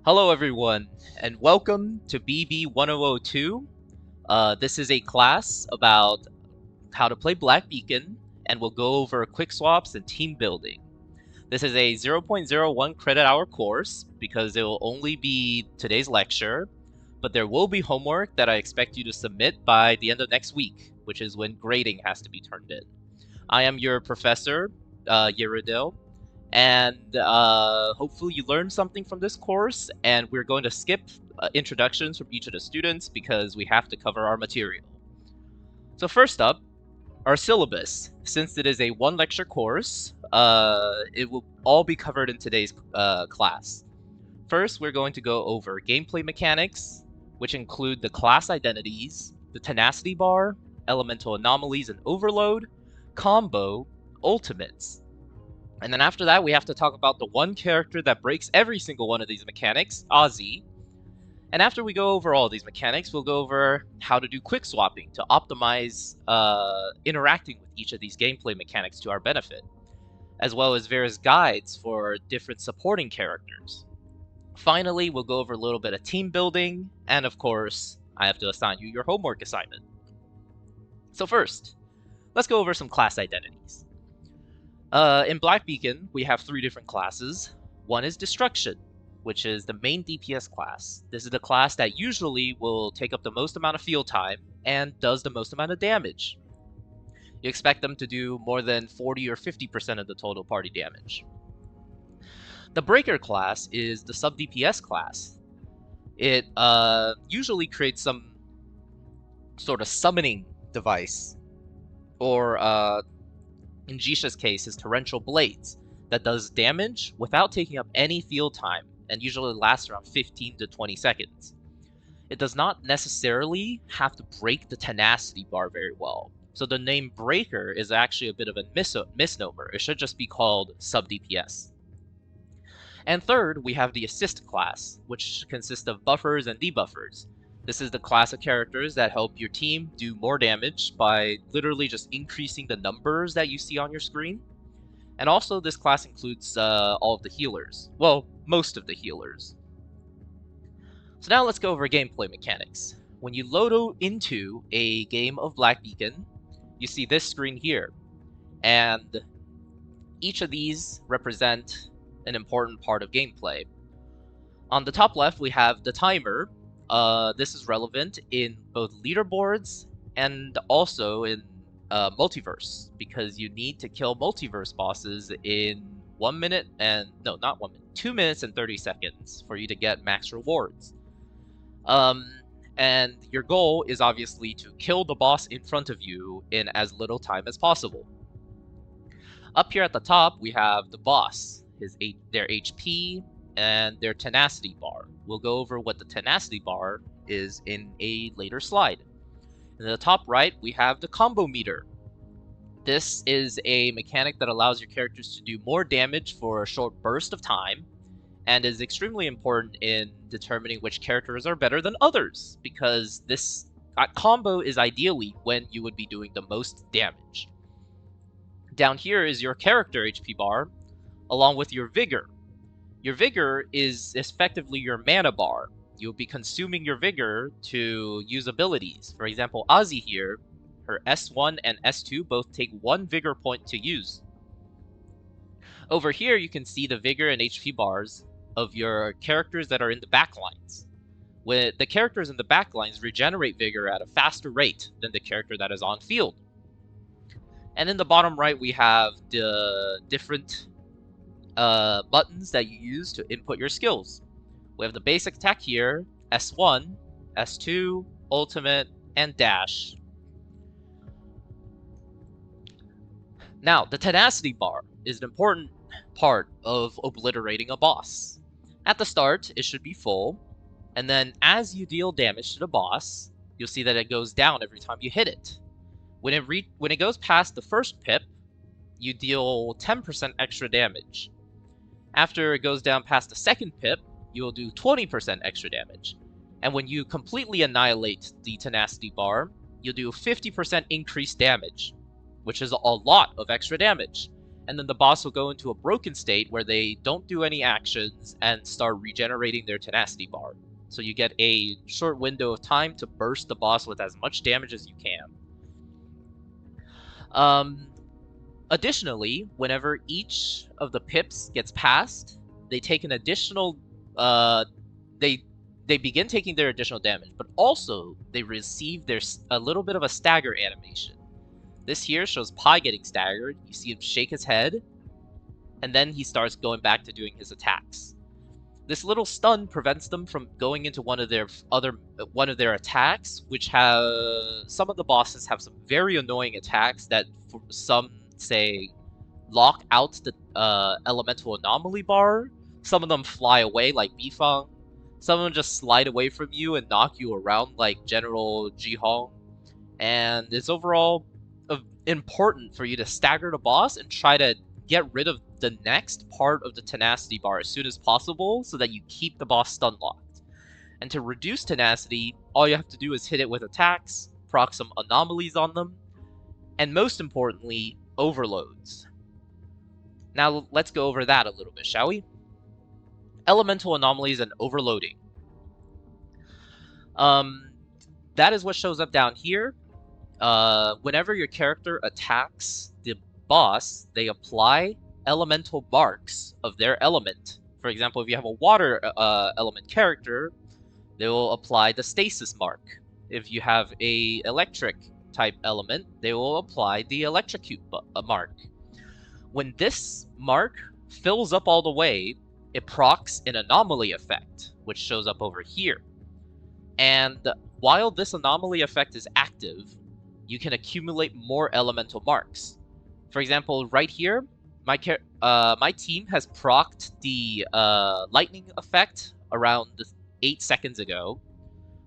Hello everyone, and welcome to BB 1002. This is a class about how to play Black Beacon, and we'll go over quick swaps and team building. This is a 0.01 credit hour course because it will only be today's lecture, but there will be homework that I expect you to submit by the end of next week, which is when grading has to be turned in. I am your professor, Yeridil, and hopefully you learned something from this course, and we're going to skip introductions from each of the students because we have to cover our material. So first up, our syllabus. Since it is a one lecture course, it will all be covered in today's class. First, we're going to go over gameplay mechanics, which include the class identities, the tenacity bar, elemental anomalies and overload, combo, ultimates. And then after that, we have to talk about the one character that breaks every single one of these mechanics, Ozzy. And after we go over all these mechanics, we'll go over how to do quick swapping to optimize interacting with each of these gameplay mechanics to our benefit, as well as various guides for different supporting characters. Finally, we'll go over a little bit of team building, and of course, I have to assign you your homework assignment. So first, let's go over some class identities. In Black Beacon, we have three different classes. One is Destruction, which is the main DPS class. This is the class that usually will take up the most amount of field time and does the most amount of damage. You expect them to do more than 40 or 50% of the total party damage. The Breaker class is the sub DPS class. It usually creates some sort of summoning device, or in Jisha's case, is Torrential Blades, that does damage without taking up any field time, and usually lasts around 15 to 20 seconds. It does not necessarily have to break the tenacity bar very well, so the name Breaker is actually a bit of a misnomer. It should just be called sub DPS. And third, we have the Assist class, which consists of buffers and debuffers. This is the class of characters that help your team do more damage by literally just increasing the numbers that you see on your screen. And also, this class includes all of the healers. Well, most of the healers. So now let's go over gameplay mechanics. When you load into a game of Black Beacon, you see this screen here. And each of these represent an important part of gameplay. On the top left, we have the timer. This is relevant in both leaderboards and also in multiverse, because you need to kill multiverse bosses in 1 minute and no, not 1 minute, 2 minutes and 30 seconds for you to get max rewards. And your goal is obviously to kill the boss in front of you in as little time as possible. Up here at the top, we have the boss, their HP, and their tenacity bar. We'll go over what the tenacity bar is in a later slide. In the top right, we have the combo meter. This is a mechanic that allows your characters to do more damage for a short burst of time, and is extremely important in determining which characters are better than others, because this combo is ideally when you would be doing the most damage. Down here is your character HP bar, along with your vigor. Your vigor is effectively your mana bar. You'll be consuming your vigor to use abilities. For example, Ozzy here, her S1 and S2 both take 1 vigor point to use. Over here, you can see the vigor and HP bars of your characters that are in the backlines. When the characters in the backlines regenerate vigor at a faster rate than the character that is on field. And in the bottom right, we have the different buttons that you use to input your skills. We have the basic attack here, S1, S2, ultimate, and dash. Now, the tenacity bar is an important part of obliterating a boss. At the start, it should be full, and then as you deal damage to the boss, you'll see that it goes down every time you hit it. When it goes past the first pip, you deal 10% extra damage. After it goes down past the second pip, you will do 20% extra damage. And when you completely annihilate the tenacity bar, you'll do 50% increased damage, which is a lot of extra damage. and then the boss will go into a broken state where they don't do any actions and start regenerating their tenacity bar. So you get a short window of time to burst the boss with as much damage as you can. Additionally, whenever each of the pips gets passed, they take an additional, they begin taking their additional damage, but also they receive a little bit of a stagger animation. This here shows Pi getting staggered. You see him shake his head, and then he starts going back to doing his attacks. This little stun prevents them from going into one of their attacks, which some of the bosses have some very annoying attacks that for some say lock out the elemental anomaly bar. Some of them fly away like Bifang. Some of them just slide away from you and knock you around like General Jihong. And it's overall important for you to stagger the boss and try to get rid of the next part of the tenacity bar as soon as possible so that you keep the boss stun locked. And to reduce tenacity, all you have to do is hit it with attacks, proc some anomalies on them, and most importantly, overloads. Now let's go over that a little bit, shall we? Elemental anomalies and overloading. That is what shows up down here. Whenever your character attacks the boss, they apply elemental marks of their element. For example, if you have a water element character, they will apply the stasis mark. If you have a electric type element, they will apply the electrocute mark. When this mark fills up all the way, it procs an anomaly effect, which shows up over here. And while this anomaly effect is active, you can accumulate more elemental marks. For example, right here, my team has procced the lightning effect around 8 seconds ago,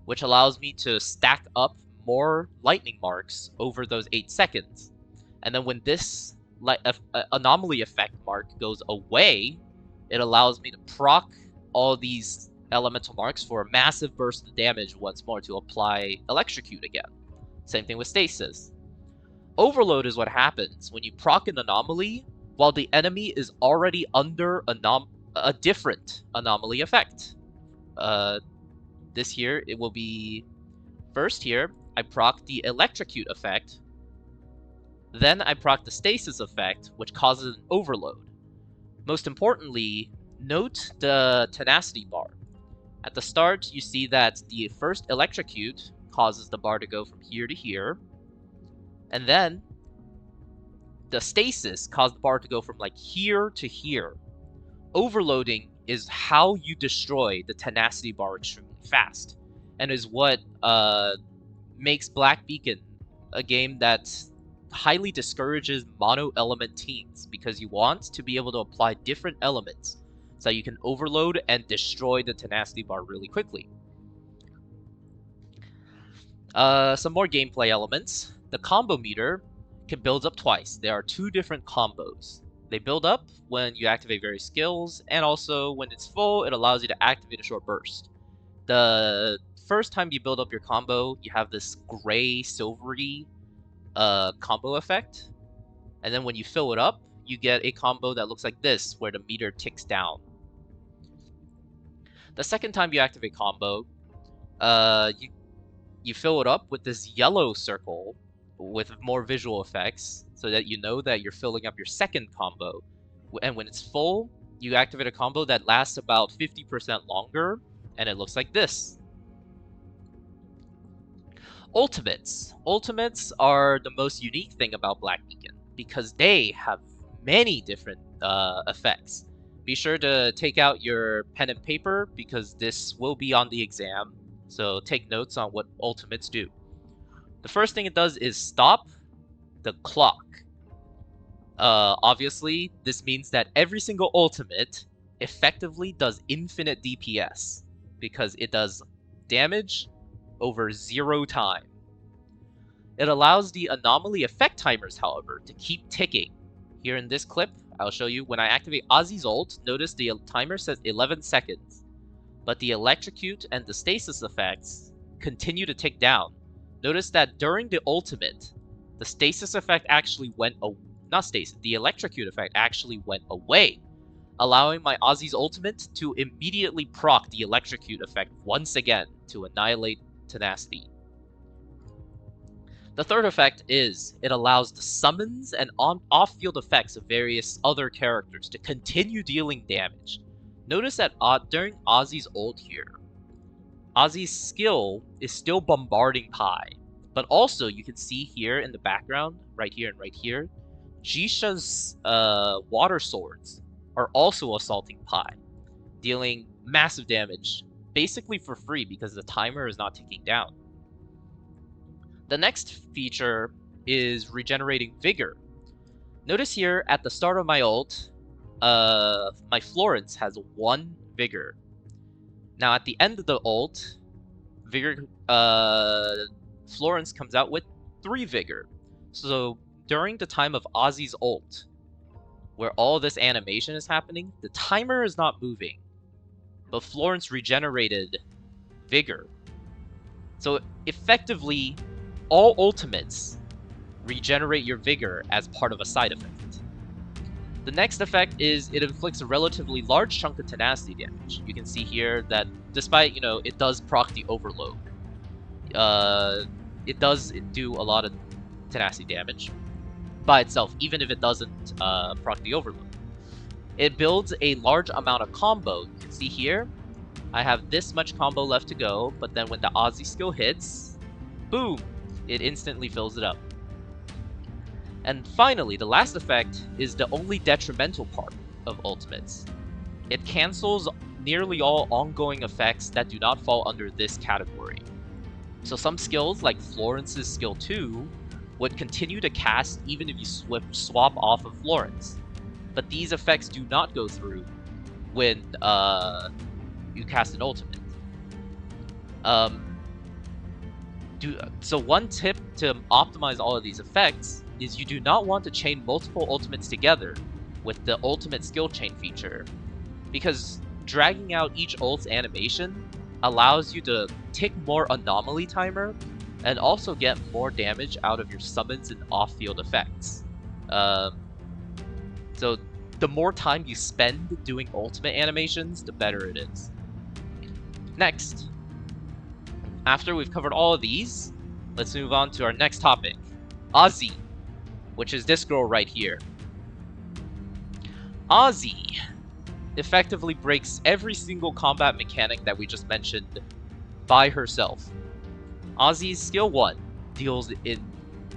which allows me to stack up more lightning marks over those 8 seconds. And then when this anomaly effect mark goes away, it allows me to proc all these elemental marks for a massive burst of damage once more to apply electrocute again. Same thing with stasis. Overload is what happens when you proc an anomaly while the enemy is already under a different anomaly effect. This here, it will be first here, I proc the electrocute effect, then I proc the stasis effect, which causes an overload. Most importantly, note the tenacity bar. At the start, you see that the first electrocute causes the bar to go from here to here, and then the stasis caused the bar to go from like here to here. Overloading is how you destroy the tenacity bar extremely fast, and is what makes Black Beacon a game that highly discourages mono-element teams, because you want to be able to apply different elements so you can overload and destroy the tenacity bar really quickly. Some more gameplay elements. The combo meter can build up twice. There are 2 different combos. They build up when you activate various skills, and also when it's full, it allows you to activate a short burst. The first time you build up your combo, you have this gray, silvery combo effect, and then when you fill it up, you get a combo that looks like this, where the meter ticks down. The second time you activate combo, you fill it up with this yellow circle with more visual effects, so that you know that you're filling up your second combo. And when it's full, you activate a combo that lasts about 50% longer, and it looks like this. Ultimates. Ultimates are the most unique thing about Black Beacon, because they have many different effects. Be sure to take out your pen and paper, because this will be on the exam, so take notes on what ultimates do. The first thing it does is stop the clock. Obviously, this means that every single ultimate effectively does infinite DPS, because it does damage over 0 time. It allows the anomaly effect timers, however, to keep ticking. Here in this clip, I'll show you when I activate Ozzy's ult, notice the timer says 11 seconds, but the electrocute and the stasis effects continue to tick down. Notice that during the ultimate, the stasis effect actually went not Stasis, the Electrocute effect actually went away, allowing my Ozzy's ultimate to immediately proc the Electrocute effect once again to annihilate Tenacity. The third effect is it allows the summons and off-field effects of various other characters to continue dealing damage. Notice that during Ozzy's ult here, Ozzy's skill is still bombarding Pi, but also you can see here in the background, right here and right here, Jisha's water swords are also assaulting Pi, dealing massive damage, basically for free because the timer is not ticking down. The next feature is regenerating Vigor. Notice here at the start of my ult, my Florence has 1 Vigor. Now at the end of the ult, Vigor, Florence comes out with 3 Vigor. So during the time of Ozzy's ult, where all this animation is happening, the timer is not moving, but Florence regenerated Vigor. So effectively, all ultimates regenerate your Vigor as part of a side effect. The next effect is it inflicts a relatively large chunk of tenacity damage. You can see here that despite, it does proc the overload, it does do a lot of tenacity damage by itself, even if it doesn't proc the overload. It builds a large amount of combo. You can see here, I have this much combo left to go, but then when the Ozzy skill hits, boom, it instantly fills it up. And finally, the last effect is the only detrimental part of ultimates. It cancels nearly all ongoing effects that do not fall under this category. So some skills, like Florence's skill 2, would continue to cast even if you swap off of Florence. But these effects do not go through when you cast an ultimate. So one tip to optimize all of these effects is you do not want to chain multiple ultimates together with the ultimate skill chain feature, because dragging out each ult's animation allows you to tick more anomaly timer and also get more damage out of your summons and off-field effects. So the more time you spend doing ultimate animations, the better it is. Next, after we've covered all of these, let's move on to our next topic, Ozzy, which is this girl right here. Ozzy effectively breaks every single combat mechanic that we just mentioned by herself. Ozzy's skill 1 deals an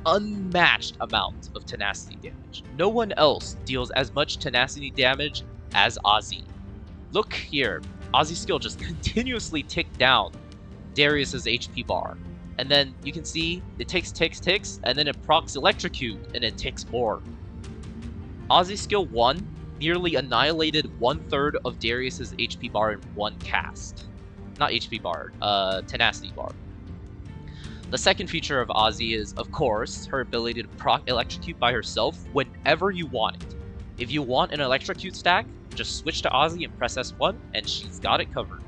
unmatched amount of tenacity damage. No one else deals as much tenacity damage as Ozzy. Look here, Ozzy's skill just continuously ticked down Darius's HP bar. And then you can see it ticks, and then it procs Electrocute, and it ticks more. Ozzy's skill 1 nearly annihilated 1/3 of Darius's HP bar in one cast. Not HP bar, tenacity bar. The second feature of Ozzy is, of course, her ability to proc Electrocute by herself whenever you want it. If you want an Electrocute stack, just switch to Ozzy and press S1, and she's got it covered.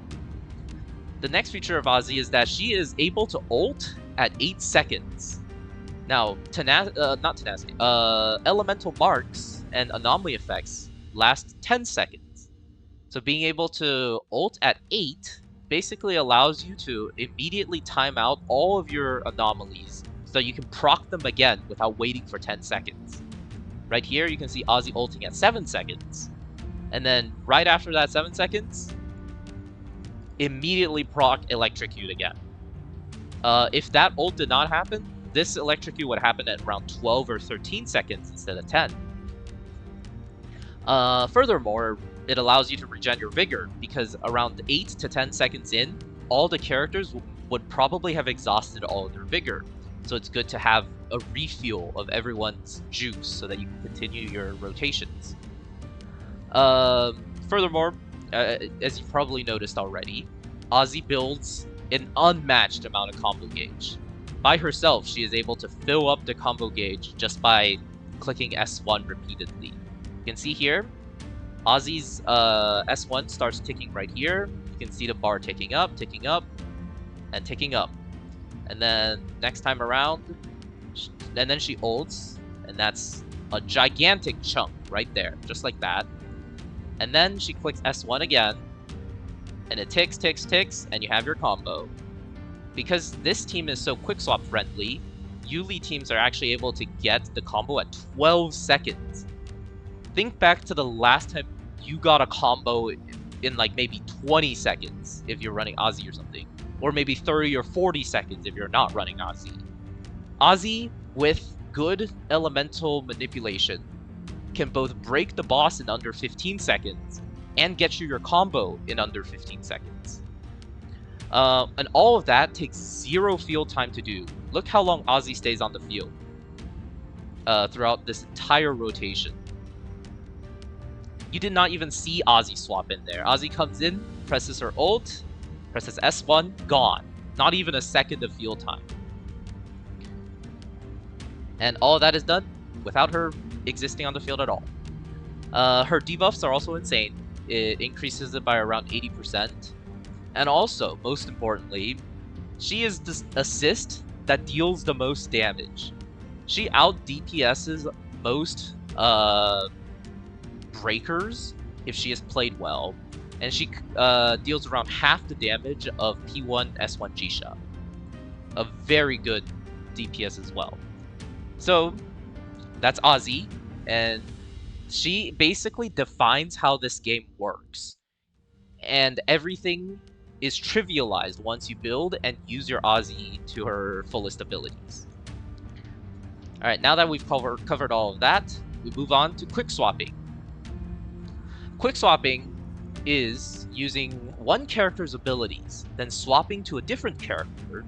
The next feature of Ozzy is that she is able to ult at 8 seconds. Now, elemental marks and anomaly effects last 10 seconds. So being able to ult at 8 basically allows you to immediately time out all of your anomalies so you can proc them again without waiting for 10 seconds. Right here, you can see Ozzy ulting at 7 seconds. And then right after that 7 seconds, immediately proc Electrocute again. If that ult did not happen, this Electrocute would happen at around 12 or 13 seconds instead of 10. Furthermore, it allows you to regen your Vigor, because around 8 to 10 seconds in, all the characters would probably have exhausted all of their Vigor. So it's good to have a refuel of everyone's juice so that you can continue your rotations. Furthermore, as you probably noticed already, Ozzy builds an unmatched amount of combo gauge. By herself, she is able to fill up the combo gauge just by clicking S1 repeatedly. You can see here, Ozzy's S1 starts ticking right here. You can see the bar ticking up, and ticking up. And then next time around, and then she ults, and that's a gigantic chunk right there, just like that. And then she clicks S1 again, and it ticks, ticks, ticks, and you have your combo. Because this team is so quickswap friendly, Yuli teams are actually able to get the combo at 12 seconds. Think back to the last time you got a combo in like maybe 20 seconds if you're running Ozzy or something. Or maybe 30 or 40 seconds if you're not running Ozzy. Ozzy, with good elemental manipulation, can both break the boss in under 15 seconds and get you your combo in under 15 seconds. And all of that takes 0 field time to do. Look how long Ozzy stays on the field throughout this entire rotation. You did not even see Ozzy swap in there. Ozzy comes in, presses her ult, presses S1, gone. Not even a second of field time. And all of that is done without her existing on the field at all. Her debuffs are also insane. It increases it by around 80%. And also, most importantly, she is the assist that deals the most damage. She out DPSs most breakers if she is played well, and she deals around half the damage of P1 S1 Jisha. A very good DPS as well. So that's Ozzy, and she basically defines how this game works. And everything is trivialized once you build and use your Ozzy to her fullest abilities. Alright, now that we've covered all of that, we move on to Quickswapping. Quickswapping is using one character's abilities, then swapping to a different character,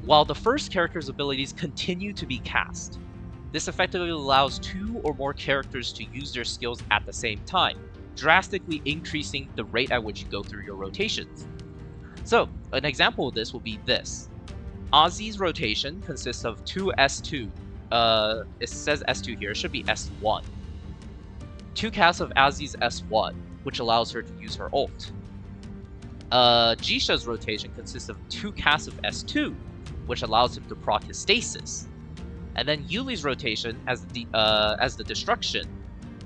while the first character's abilities continue to be cast. This effectively allows 2 or more characters to use their skills at the same time, drastically increasing the rate at which you go through your rotations. So, an example of this will be this. Ozzy's rotation consists of 2 S2. It says S2 here, it should be S1. 2 casts of Ozzy's S1, which allows her to use her ult. Jisha's rotation consists of 2 casts of S2, which allows him to proc his stasis. And then Yuli's rotation as the destruction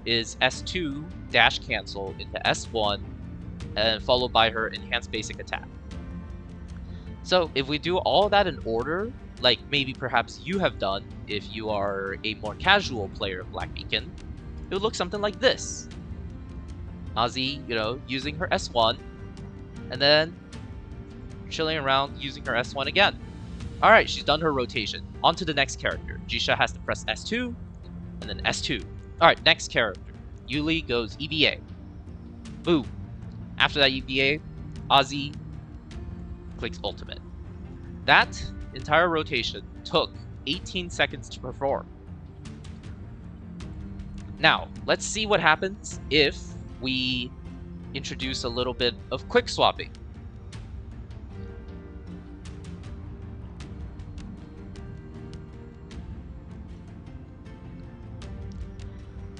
is S2 dash cancel into S1, and followed by her enhanced basic attack. So if we do all that in order, like maybe perhaps you have done if you are a more casual player of Black Beacon, it would look something like this. Ozzy, using her S1, and then chilling around using her S1 again. Alright, she's done her rotation. On to the next character. Jisha has to press S2, and then S2. Alright, next character. Yuli goes EVA. Boom. After that EVA, Ozzy clicks ultimate. That entire rotation took 18 seconds to perform. Now, let's see what happens if we introduce a little bit of quick swapping.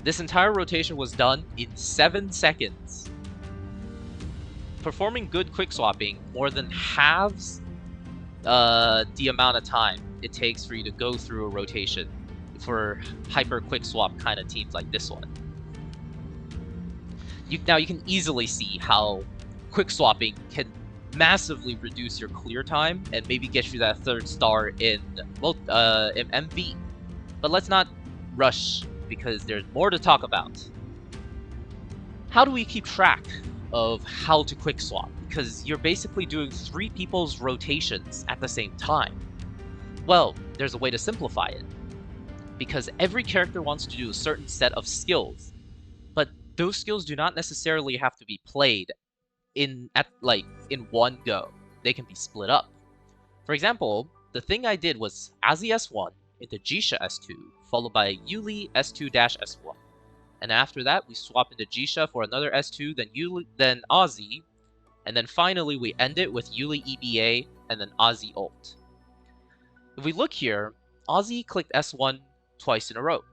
This entire rotation was done in 7 seconds. Performing good quick swapping more than halves the amount of time it takes for you to go through a rotation for hyper quick swap kind of teams like this one. Now you can easily see how quick swapping can massively reduce your clear time and maybe get you that 3rd star in MV. But let's not rush, because there's more to talk about. How do we keep track of how to quick swap? Because you're basically doing 3 people's rotations at the same time. Well, there's a way to simplify it. Because every character wants to do a certain set of skills, but those skills do not necessarily have to be played in one go. They can be split up. For example, the thing I did was Ozzy S1 into Jisha S2, followed by Yuli S2-S1. And after that, we swap into Jisha for another S2, then Ozzy, and then finally we end it with Yuli EBA and then Ozzy ult. If we look here, Ozzy clicked S1 twice in a row,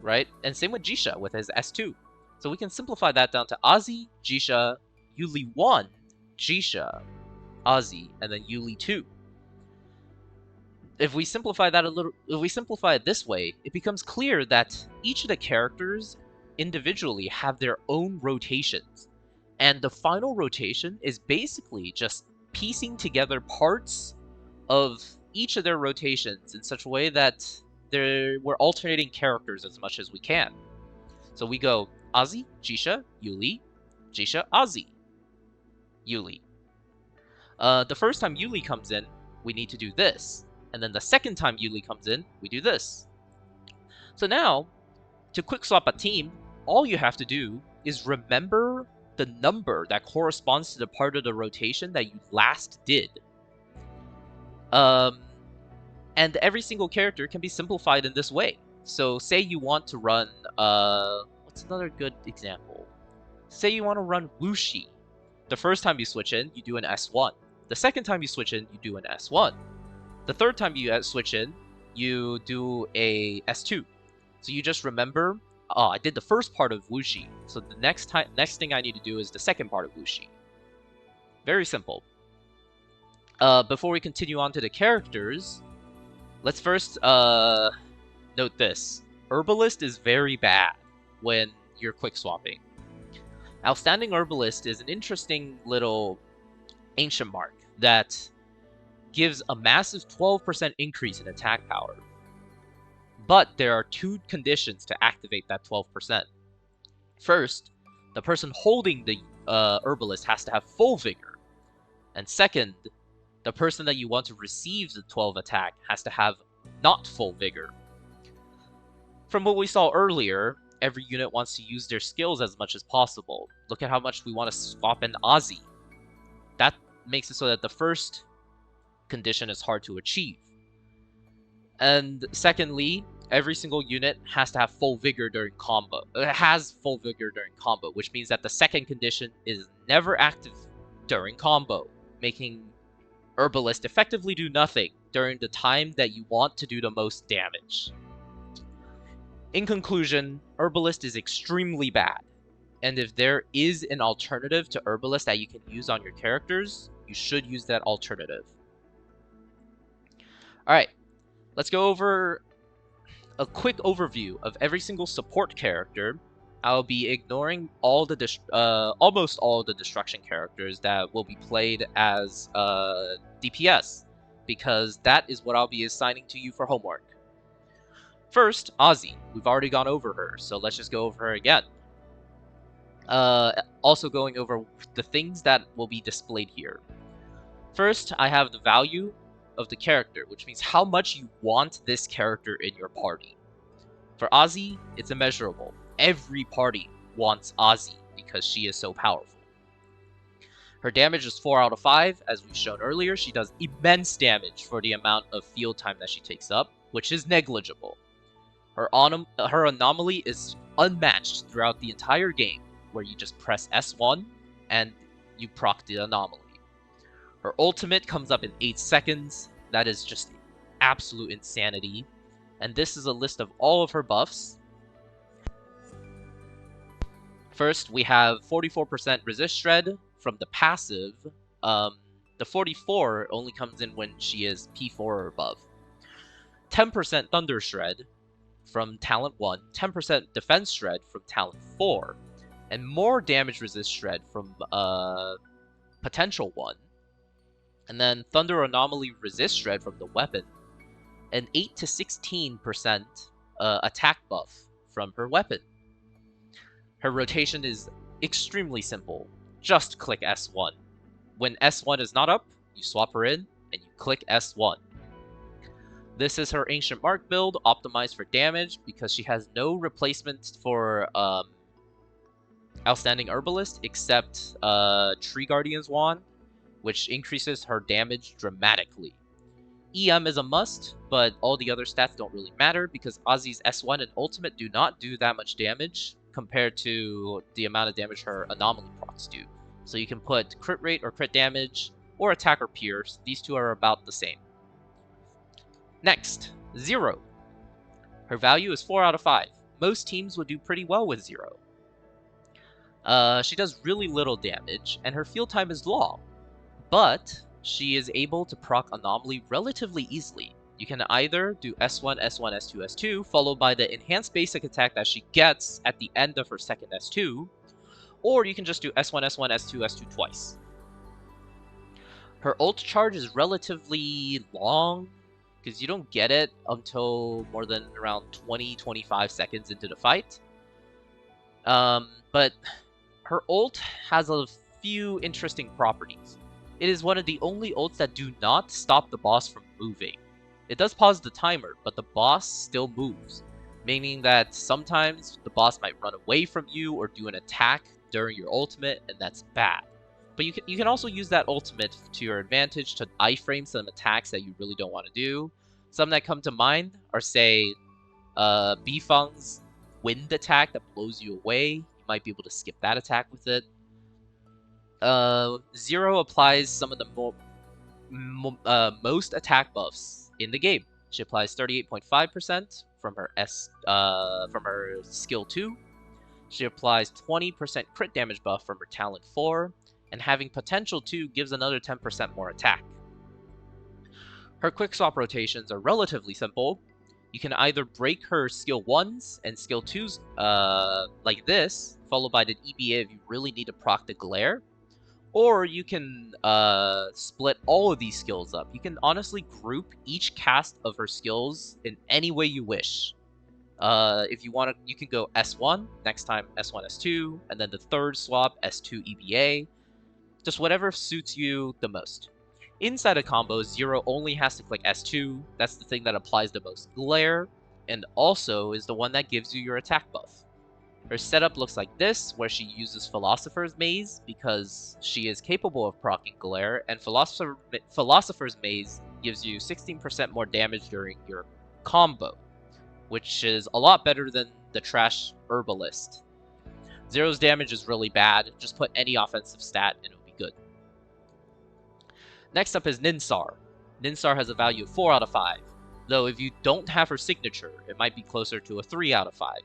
right? And same with Jisha with his S2. So we can simplify that down to Ozzy, Jisha, Yuli 1, Jisha, Ozzy, and then Yuli 2. if we simplify that a little, if we simplify it this way, it becomes clear that each of the characters individually have their own rotations. And the final rotation is basically just piecing together parts of each of their rotations in such a way that we're alternating characters as much as we can. So we go Ozzy, Jisha, Yuli, Jisha, Ozzy, Yuli. The first time Yuli comes in, we need to do this. And then the second time Yuli comes in, we do this. So now, to quick swap a team, all you have to do is remember the number that corresponds to the part of the rotation that you last did. And every single character can be simplified in this way. So say you want to run, what's another good example? Say you want to run Wuxi. The first time you switch in, you do an S1. The second time you switch in, you do an S1. The third time you switch in, you do a S2. So you just remember, oh, I did the first part of Wuxi, so the next thing I need to do is the second part of Wuxi. Very simple. Before we continue on to the characters, let's first note this. Herbalist is very bad when you're quick swapping. Outstanding Herbalist is an interesting little ancient mark that gives a massive 12% increase in attack power. But there are two conditions to activate that 12%. First, the person holding the Herbalist has to have full vigor. And second, the person that you want to receive the 12 attack has to have not full vigor. From what we saw earlier, every unit wants to use their skills as much as possible. Look at how much we want to swap in Ozzy. That makes it so that the first condition is hard to achieve. And secondly, every single unit has to have full vigor during combo. It has full vigor during combo, which means that the second condition is never active during combo, making Herbalist effectively do nothing during the time that you want to do the most damage. In conclusion, Herbalist is extremely bad, and if there is an alternative to Herbalist that you can use on your characters, you should use that alternative. Alright, let's go over a quick overview of every single support character. I'll be ignoring all the almost all the destruction characters that will be played as DPS, because that is what I'll be assigning to you for homework. First, Ozzy. We've already gone over her, so let's just go over her again. Also going over the things that will be displayed here. First, I have the value of the character, which means how much you want this character in your party. For Ozzy, it's immeasurable. Every party wants Ozzy because she is so powerful. Her damage is 4 out of 5, as we've shown earlier. She does immense damage for the amount of field time that she takes up, which is negligible. Her anomaly is unmatched throughout the entire game, where you just press S1 and you proc the anomaly. Her ultimate comes up in 8 seconds. That is just absolute insanity. And this is a list of all of her buffs. First, we have 44% resist shred from the passive. The 44 only comes in when she is P4 or above. 10% thunder shred from talent 1, 10% defense shred from talent 4, and more damage resist shred from potential 1. And then Thunder Anomaly Resist Shred from the weapon. And 8 to 16% attack buff from her weapon. Her rotation is extremely simple. Just click S1. When S1 is not up, you swap her in, and you click S1. This is her Ancient Mark build, optimized for damage, because she has no replacement for Outstanding Herbalist, except Tree Guardian's Wand, which increases her damage dramatically. EM is a must, but all the other stats don't really matter because Ozzy's S1 and Ultimate do not do that much damage compared to the amount of damage her Anomaly procs do. So you can put crit rate or crit damage, or attack or pierce. These two are about the same. Next, Zero. Her value is 4 out of 5. Most teams would do pretty well with Zero. She does really little damage, and her field time is long. But she is able to proc Anomaly relatively easily. You can either do S1, S1, S2, S2, followed by the enhanced basic attack that she gets at the end of her second S2, or you can just do S1, S1, S2, S2 twice. Her ult charge is relatively long, because you don't get it until more than around 20-25 seconds into the fight. But her ult has a few interesting properties. It is one of the only ults that do not stop the boss from moving. It does pause the timer, but the boss still moves, meaning that sometimes the boss might run away from you or do an attack during your ultimate, and that's bad. But you can also use that ultimate to your advantage to iframe some attacks that you really don't want to do. Some that come to mind are, say, Bifeng's wind attack that blows you away. You might be able to skip that attack with it. Zero applies some of the most attack buffs in the game. She applies 38.5% from her skill 2. She applies 20% crit damage buff from her talent 4, and having potential 2 gives another 10% more attack. Her quick swap rotations are relatively simple. You can either break her skill 1s and skill 2s like this, followed by the EBA if you really need to proc the glare, or you can split all of these skills up. You can honestly group each cast of her skills in any way you wish. If you want to, you can go S1, next time S1, S2, and then the third swap, S2, EBA. Just whatever suits you the most. Inside a combo, Zero only has to click S2. That's the thing that applies the most glare, and also is the one that gives you your attack buff. Her setup looks like this, where she uses Philosopher's Maze because she is capable of proccing glare, and Philosopher's Maze gives you 16% more damage during your combo, which is a lot better than the trash Herbalist. Zero's damage is really bad. Just put any offensive stat and it'll be good. Next up is Ninsar. Ninsar has a value of 4 out of 5, though if you don't have her signature, it might be closer to a 3 out of 5.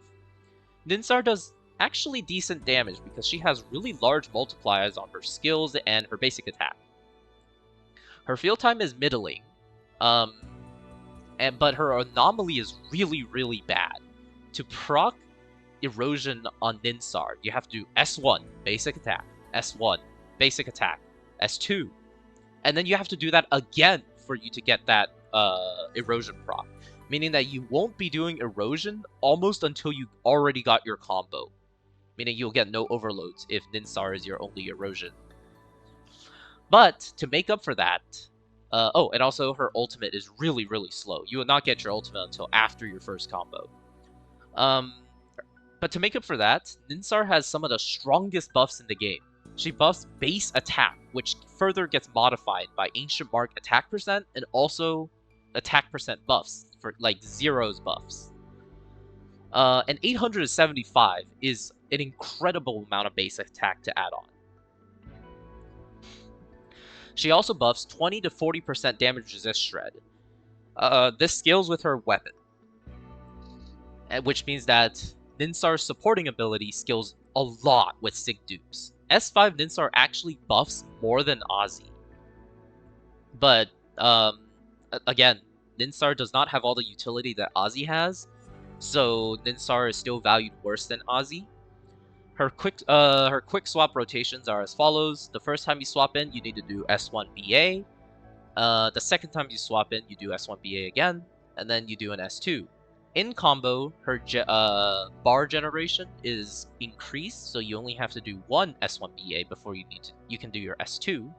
Ninsar does actually decent damage because she has really large multipliers on her skills and her basic attack. Her field time is middling, but her anomaly is really, really bad. To proc erosion on Ninsar, you have to do S1, basic attack, S1, basic attack, S2, and then you have to do that again for you to get that erosion proc. Meaning that you won't be doing erosion almost until you already got your combo. Meaning you'll get no overloads if Ninsar is your only erosion. But to make up for that, oh, and also her ultimate is really, really slow. You will not get your ultimate until after your first combo. But to make up for that, Ninsar has some of the strongest buffs in the game. She buffs base attack, which further gets modified by Ancient Mark attack percent and also attack percent buffs for like Zero's buffs. And 875 is an incredible amount of base attack to add on. She also buffs 20 to 40% damage resist shred. This scales with her weapon, which means that Ninsar's supporting ability scales a lot with Sig dupes. S5 Ninsar actually buffs more than Ozzy. But, again, Ninsar does not have all the utility that Ozzy has, so Ninsar is still valued worse than Ozzy. Her quick swap rotations are as follows. The first time you swap in, you need to do S1 BA. The second time you swap in, you do S1 BA again, and then you do an S2. In combo, her bar generation is increased, so you only have to do one S1 BA before you can do your S2.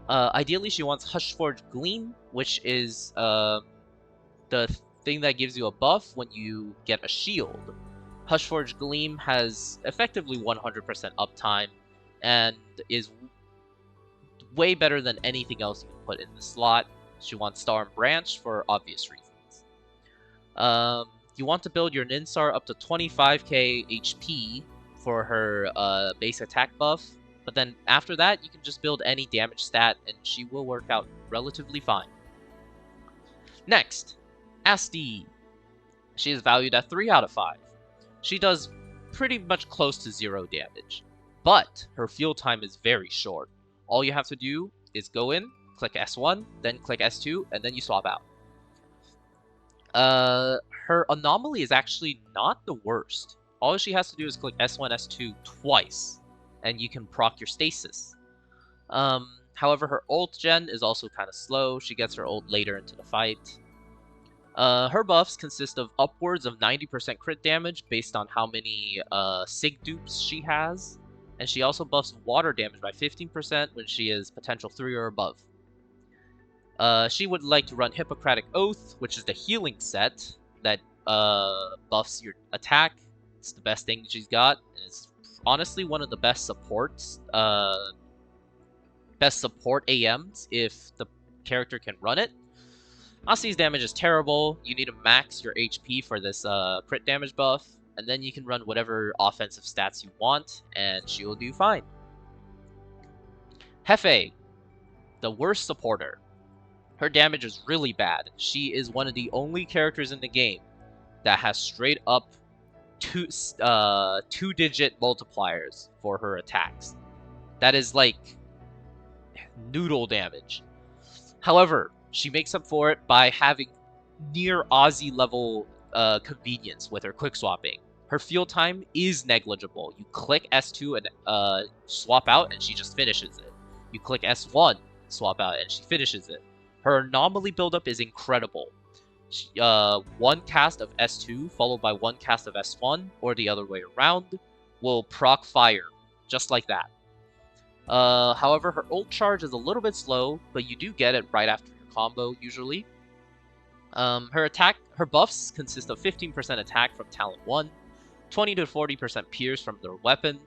Ideally, she wants Hushforged Gleam, which is the thing that gives you a buff when you get a shield. Hushforged Gleam has effectively 100% uptime and is way better than anything else you can put in the slot. She wants Star and Branch for obvious reasons. You want to build your Ninsar up to 25k HP for her base attack buff, but then after that, you can just build any damage stat and she will work out relatively fine. Next, Asti. She is valued at 3 out of 5. She does pretty much close to 0 damage, but her field time is very short. All you have to do is go in, click S1, then click S2, and then you swap out. Her anomaly is actually not the worst. All she has to do is click S1, S2 twice, and you can proc your stasis. However, her ult gen is also kind of slow. She gets her ult later into the fight. Her buffs consist of upwards of 90% crit damage based on how many sig dupes she has, and she also buffs water damage by 15% when she is potential 3 or above. She would like to run Hippocratic Oath, which is the healing set that buffs your attack. It's the best thing she's got, and it's honestly one of the best supports. Best support AMs if the character can run it. Asi's damage is terrible. You need to max your HP for this crit damage buff, and then you can run whatever offensive stats you want, and she will do fine. Hefe, the worst supporter. Her damage is really bad. She is one of the only characters in the game that has straight up two-digit multipliers for her attacks. That is like noodle damage. However, she makes up for it by having near Aussie level convenience with her Quickswapping. Her field time is negligible. You click S2 and swap out, and she just finishes it. You click S1, swap out, and she finishes it. Her anomaly buildup is incredible. One cast of S2 followed by one cast of S1, or the other way around, will proc fire, just like that. However, her ult charge is a little bit slow, but you do get it right after your combo, usually. Her buffs consist of 15% attack from Talent 1, 20 to 40% pierce from their weapon,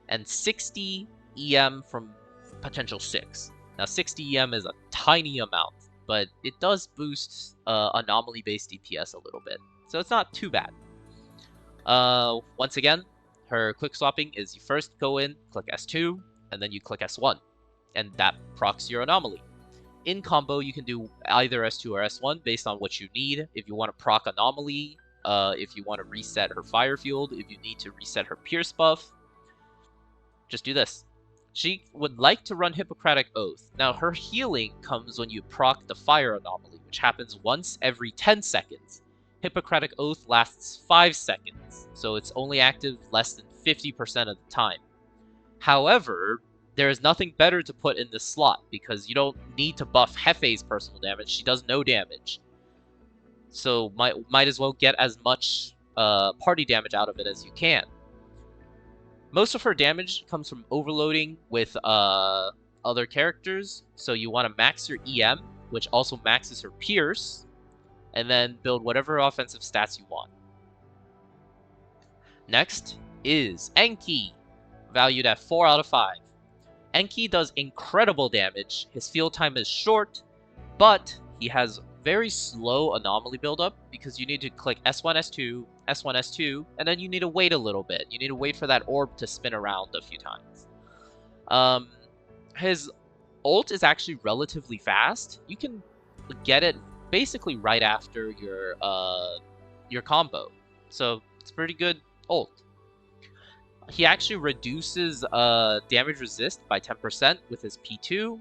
and 60 EM from potential 6. Now, 60 EM is a tiny amount, but it does boost anomaly-based DPS a little bit, so it's not too bad. Once again, her Quickswapping is you first go in, click S2, and then you click S1, and that procs your anomaly. In combo, you can do either S2 or S1 based on what you need. If you want to proc anomaly, if you want to reset her fire field, if you need to reset her pierce buff, just do this. She would like to run Hippocratic Oath. Now, her healing comes when you proc the fire anomaly, which happens once every 10 seconds. Hippocratic Oath lasts 5 seconds, so it's only active less than 50% of the time. However, there is nothing better to put in this slot, because you don't need to buff Hefe's personal damage. She does no damage. So might as well get as much party damage out of it as you can. Most of her damage comes from overloading with other characters, so you want to max your EM, which also maxes her Pierce, and then build whatever offensive stats you want. Next is Enki, valued at 4 out of 5. Enki does incredible damage. His field time is short, but he has very slow anomaly buildup because you need to click S1, S2, S1, S2, and then you need to wait a little bit. You need to wait for that orb to spin around a few times. His ult is actually relatively fast. You can get it basically right after your combo, so it's pretty good ult. He actually reduces damage resist by 10% with his P2,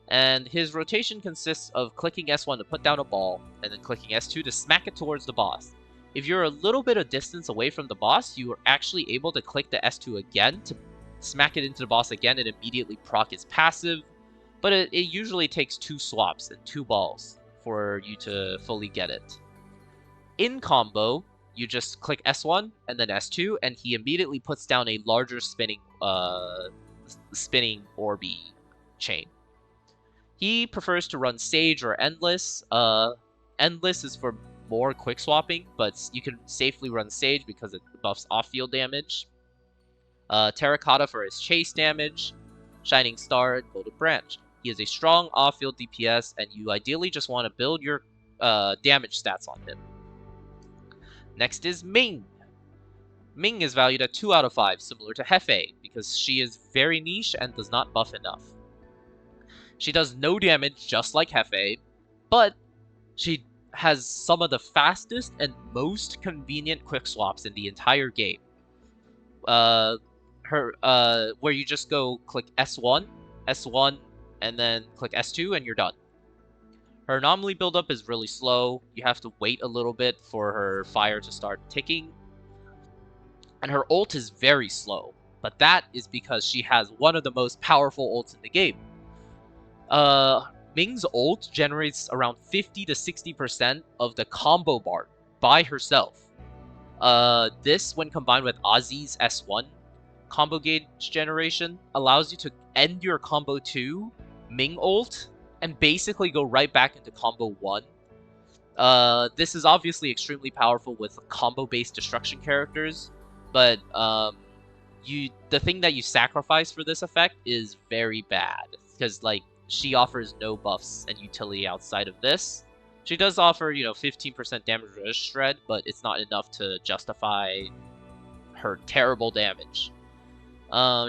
and his rotation consists of clicking S1 to put down a ball, and then clicking S2 to smack it towards the boss. If you're a little bit of distance away from the boss, you are actually able to click the S2 again to smack it into the boss again and immediately proc his passive, but it usually takes 2 swaps and 2 balls for you to fully get it. In combo, you just click S1 and then S2, and he immediately puts down a larger spinning orby chain. He prefers to run Sage or Endless. Endless is for more quick swapping, but you can safely run Sage because it buffs off-field damage. Terracotta for his chase damage. Shining Star and Golden Branch. He is a strong off-field DPS, and you ideally just want to build your damage stats on him. Next is Ming. Ming is valued at 2 out of 5, similar to Hefe, because she is very niche and does not buff enough. She does no damage, just like Hefe, but she has some of the fastest and most convenient quick swaps in the entire game. Where you just go click S1, S1, and then click S2, and you're done. Her anomaly buildup is really slow. You have to wait a little bit for her fire to start ticking. And her ult is very slow, but that is because she has one of the most powerful ults in the game. Ming's ult generates around 50 to 60% of the combo bar by herself. This, when combined with Ozzy's S1 combo gauge generation, allows you to end your combo 2 Ming ult and basically go right back into combo 1. This is obviously extremely powerful with combo-based destruction characters, but the thing that you sacrifice for this effect is very bad, because like she offers no buffs and utility outside of this. She does offer, 15% damage resist shred, but it's not enough to justify her terrible damage.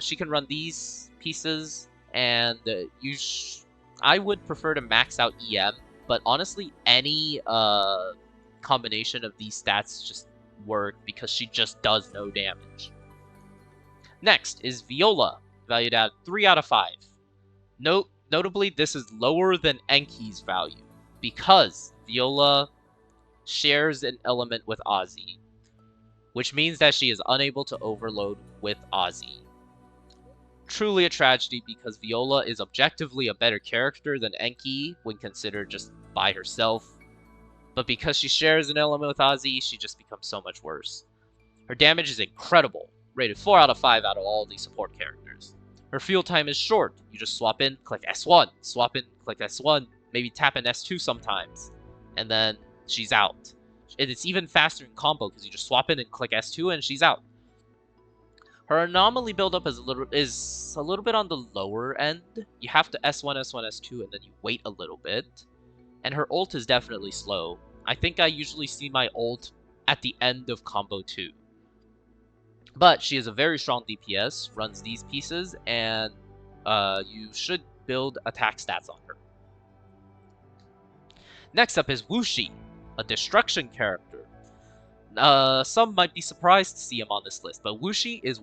She can run these pieces, and I would prefer to max out EM, but honestly, any combination of these stats just work because she just does no damage. Next is Viola, valued at 3 out of 5. Notably, this is lower than Enki's value because Viola shares an element with Ozzy, which means that she is unable to overload with Ozzy. Truly a tragedy because Viola is objectively a better character than Enki when considered just by herself, but because she shares an element with Ozzy, she just becomes so much worse. Her damage is incredible, rated 4 out of 5 out of all these support characters. Her field time is short. You just swap in, click S1, swap in, click S1, maybe tap in S2 sometimes, and then she's out. And it's even faster in combo because you just swap in and click S2 and she's out. Her anomaly buildup is a little bit on the lower end. You have to S1, S1, S2, and then you wait a little bit. And her ult is definitely slow. I think I usually see my ult at the end of combo 2. But she is a very strong DPS, runs these pieces, and you should build attack stats on her. Next up is Wuxi, a destruction character. Some might be surprised to see him on this list, but Wuxi is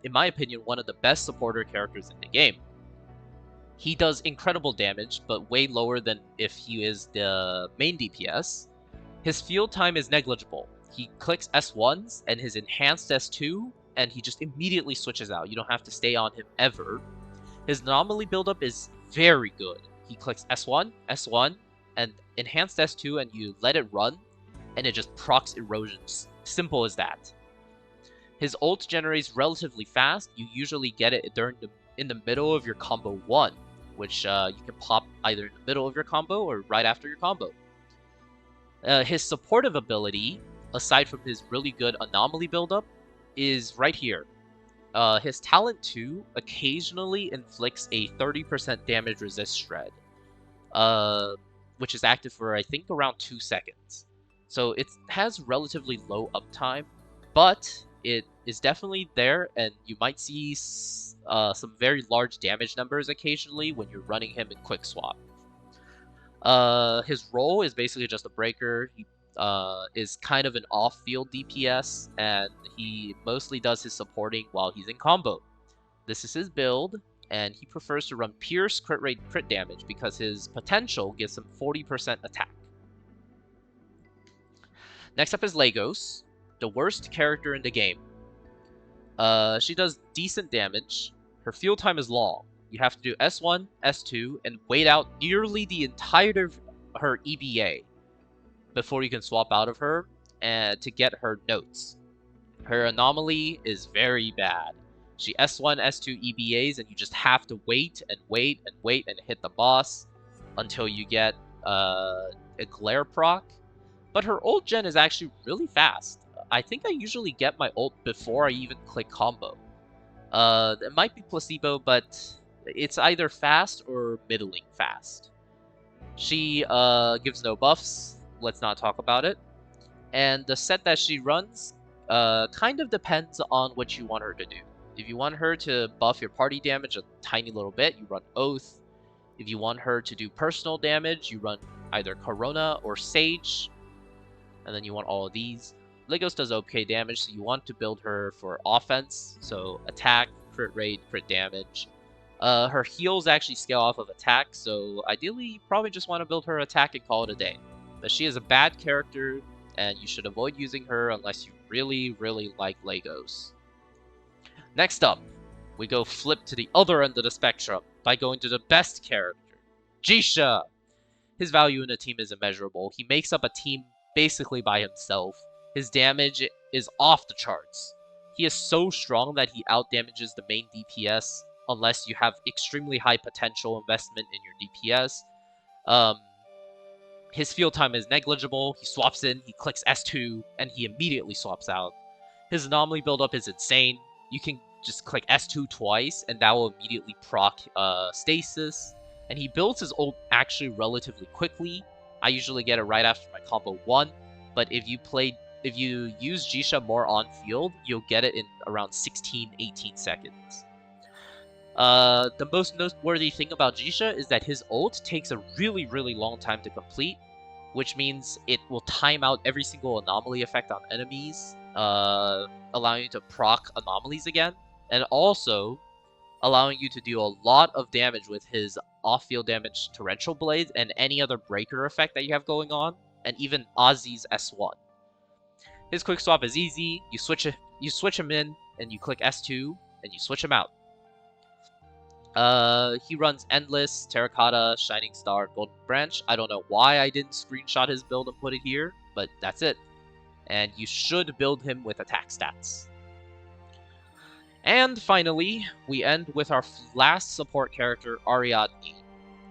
in my opinion, one of the best supporter characters in the game. He does incredible damage, but way lower than if he is the main DPS. His field time is negligible. He clicks S1s and his enhanced S2, and he just immediately switches out. You don't have to stay on him ever. His anomaly buildup is very good. He clicks S1, S1, and enhanced S2, and you let it run, and it just procs erosions. Simple as that. His ult generates relatively fast. You usually get it in the middle of your combo 1, which you can pop either in the middle of your combo or right after your combo. His supportive ability, aside from his really good anomaly buildup, is right here. His talent 2 occasionally inflicts a 30% damage resist shred, which is active for I think around 2 seconds. So it has relatively low uptime, but it is definitely there, and you might see some very large damage numbers occasionally when you're running him in Quickswap. His role is basically just a breaker. He is kind of an off-field DPS, and he mostly does his supporting while he's in combo. This is his build, and he prefers to run Pierce, crit rate, crit damage because his potential gives him 40% attack. Next up is Lagos, the worst character in the game. She does decent damage. Her field time is long. You have to do S1, S2, and wait out nearly the entirety of her EBA before you can swap out of her and to get her notes. Her anomaly is very bad. She S1, S2 EBAs, and you just have to wait and wait and wait and hit the boss until you get a glare proc. But her ult gen is actually really fast. I think I usually get my ult before I even click combo. It might be placebo, but it's either fast or middling fast. She gives no buffs. Let's not talk about it. And the set that she runs kind of depends on what you want her to do. If you want her to buff your party damage a tiny little bit, you run Oath. If you want her to do personal damage, you run either Corona or Sage. And then you want all of these. Lagos does okay damage, so you want to build her for offense. So attack, crit rate, crit damage. Her heals actually scale off of attack, so ideally you probably just want to build her attack and call it a day. But she is a bad character, and you should avoid using her unless you really, really like Legos. Next up, we go flip to the other end of the spectrum by going to the best character, Jisha. His value in a team is immeasurable. He makes up a team basically by himself. His damage is off the charts. He is so strong that he outdamages the main DPS unless you have extremely high potential investment in your DPS. His field time is negligible. He swaps in, he clicks S2, and he immediately swaps out. His anomaly buildup is insane. You can just click S2 twice, and that will immediately proc stasis. And he builds his ult actually relatively quickly. I usually get it right after my combo 1, but if you use Jisha more on field, you'll get it in around 16-18 seconds. The most noteworthy thing about Jisha is that his ult takes a really, really long time to complete, which means it will time out every single anomaly effect on enemies, allowing you to proc anomalies again, and also allowing you to do a lot of damage with his off-field damage torrential blades and any other breaker effect that you have going on, and even Ozzy's S1. His quick swap is easy. You switch him in, and you click S2, and you switch him out. He runs Endless, Terracotta, Shining Star, Golden Branch. I don't know why I didn't screenshot his build and put it here, but that's it. And you should build him with attack stats. And finally, we end with our last support character, Ariadne.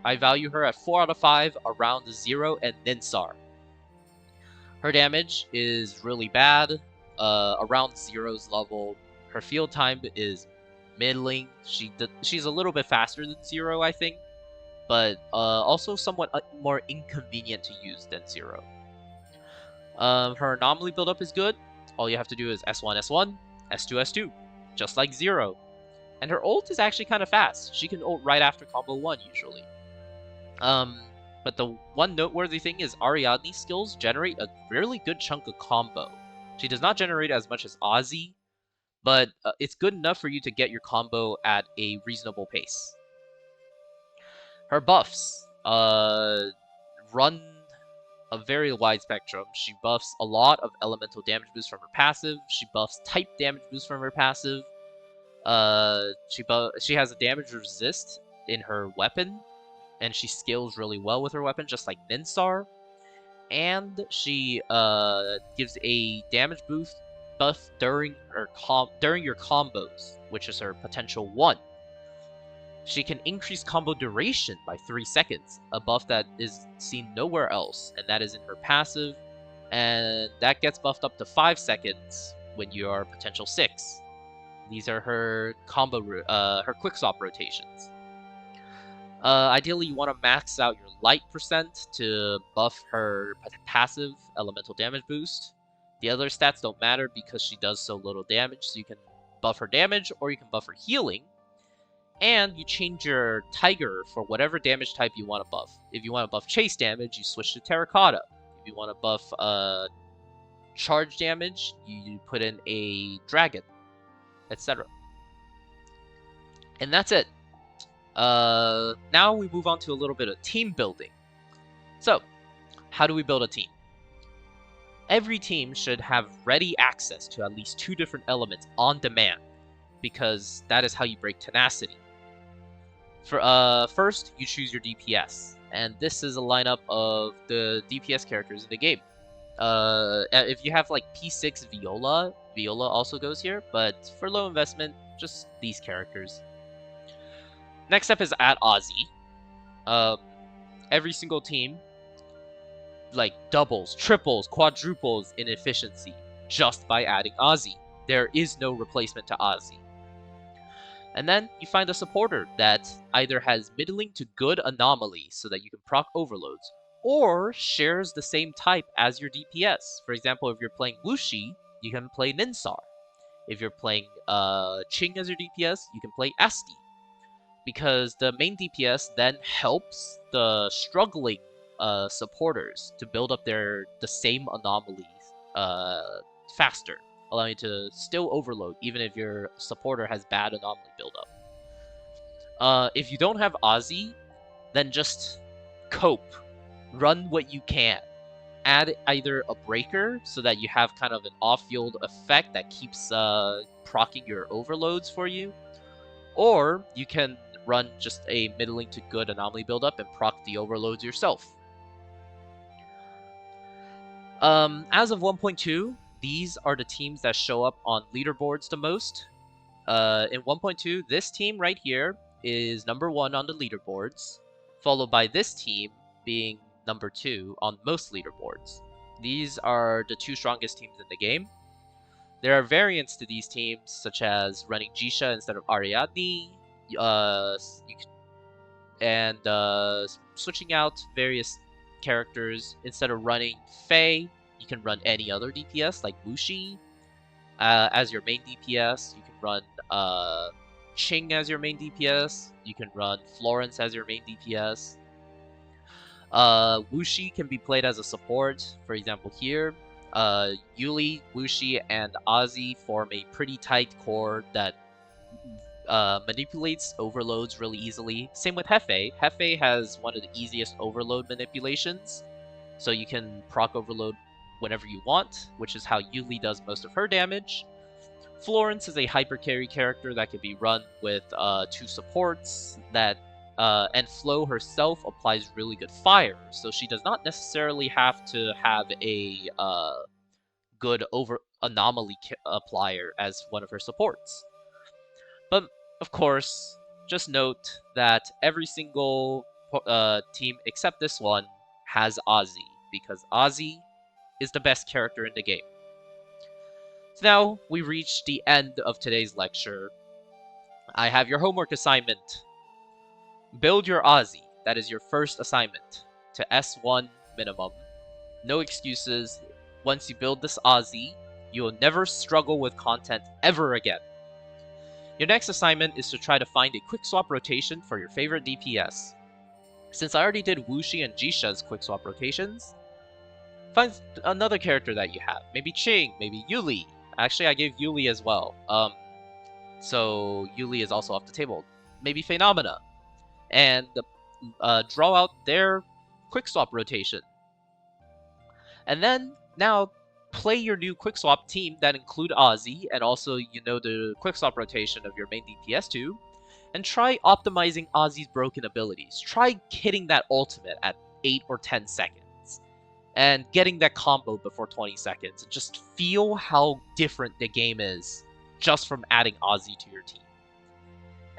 I value her at 4 out of 5, around 0, and Ninsar. Her damage is really bad, around 0's level. Her field time is middling. She's a little bit faster than 0, I think, but also somewhat more inconvenient to use than 0. Her anomaly buildup is good. All you have to do is S1, S1, S2, S2, just like 0. And her ult is actually kind of fast. She can ult right after combo 1, usually. But the one noteworthy thing is Ariadne's skills generate a really good chunk of combo. She does not generate as much as Ozzy, but it's good enough for you to get your combo at a reasonable pace. Her buffs run a very wide spectrum. She buffs a lot of elemental damage boost from her passive. She buffs type damage boost from her passive. She has a damage resist in her weapon, and she scales really well with her weapon, just like Ninsar. And she gives a damage boost buff during your combos, which is her potential 1. She can increase combo duration by 3 seconds, a buff that is seen nowhere else, and that is in her passive, and that gets buffed up to 5 seconds when you are potential 6. These are her her quick swap rotations. Ideally, you want to max out your light percent to buff her passive elemental damage boost. The other stats don't matter because she does so little damage, so you can buff her damage or you can buff her healing. And you change your Tiger for whatever damage type you want to buff. If you want to buff chase damage, you switch to Terracotta. If you want to buff charge damage, you put in a Dragon, etc. And that's it. Now we move on to a little bit of team building. So, how do we build a team? Every team should have ready access to at least 2 different elements on demand, because that is how you break tenacity. First, you choose your DPS, and this is a lineup of the DPS characters in the game. If you have like P6 Viola also goes here, but for low investment, just these characters. Next up is add Ozzy. Every single team like doubles, triples, quadruples in efficiency just by adding Ozzy. There is no replacement to Ozzy. And then you find a supporter that either has middling to good anomalies so that you can proc overloads, or shares the same type as your DPS. For example, if you're playing Wuxi, you can play Ninsar. If you're playing Qing as your DPS, you can play Asti. Because the main DPS then helps the struggling supporters to build up the same anomalies faster, allowing you to still overload even if your supporter has bad anomaly buildup. If you don't have Ozzy, then just cope. Run what you can. Add either a breaker so that you have kind of an off-field effect that keeps proccing your overloads for you, or you can run just a middling to good anomaly buildup and proc the overloads yourself. As of 1.2, these are the teams that show up on leaderboards the most. In 1.2, this team right here is number 1 on the leaderboards, followed by this team being number 2 on most leaderboards. These are the 2 strongest teams in the game. There are variants to these teams, such as running Jisha instead of Ariadne, and switching out various characters. Instead of running Faye, you can run any other DPS like Wuxi as your main DPS. You can run Ching as your main DPS. You can run Florence as your main DPS. Wuxi can be played as a support. For example, here, Yuli, Wuxi, and Ozzy form a pretty tight core that manipulates overloads really easily. Same with Hefe. Hefe has one of the easiest overload manipulations, so you can proc overload whenever you want, which is how Yuli does most of her damage. Florence is a hyper carry character that can be run with 2 supports that and Flo herself applies really good fire, so she does not necessarily have to have a good over anomaly applier as one of her supports. But of course, just note that every single team except this one has Ozzy, because Ozzy is the best character in the game. So now we reach the end of today's lecture. I have your homework assignment. Build your Ozzy. That is your first assignment to S1 minimum. No excuses. Once you build this Ozzy, you will never struggle with content ever again. Your next assignment is to try to find a quick swap rotation for your favorite DPS. Since I already did Wuxi and Jisha's quick swap rotations, find another character that you have. Maybe Ching, maybe Yuli. Actually, I gave Yuli as well. So Yuli is also off the table. Maybe Phenomena. And draw out their quick swap rotation. And then, now, play your new quick swap team that include Ozzy, and also the quick swap rotation of your main DPS too, and try optimizing Ozzy's broken abilities. Try hitting that ultimate at 8 or 10 seconds, and getting that combo before 20 seconds, and just feel how different the game is just from adding Ozzy to your team.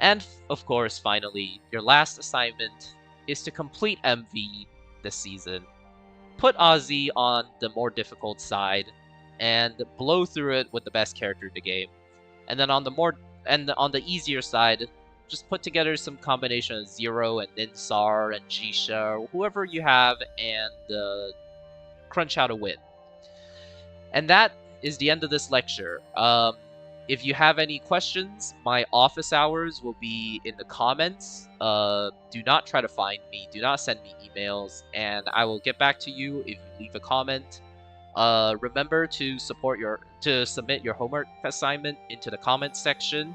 And, of course, finally, your last assignment is to complete MV this season. Put Ozzy on the more difficult side, and blow through it with the best character in the game. And then on the easier side, just put together some combination of Zero and Ninsar and Jisha, or whoever you have, and crunch out a win. And that is the end of this lecture. If you have any questions, my office hours will be in the comments. Do not try to find me. Do not send me emails, and I will get back to you if you leave a comment. Remember to submit your homework assignment into the comments section.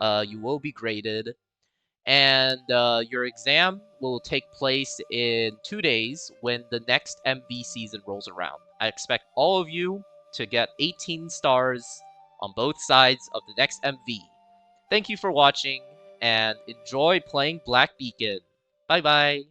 You will be graded, and your exam will take place in 2 days when the next MV season rolls around. I expect all of you to get 18 stars on both sides of the next MV. Thank you for watching, and enjoy playing Black Beacon. Bye bye!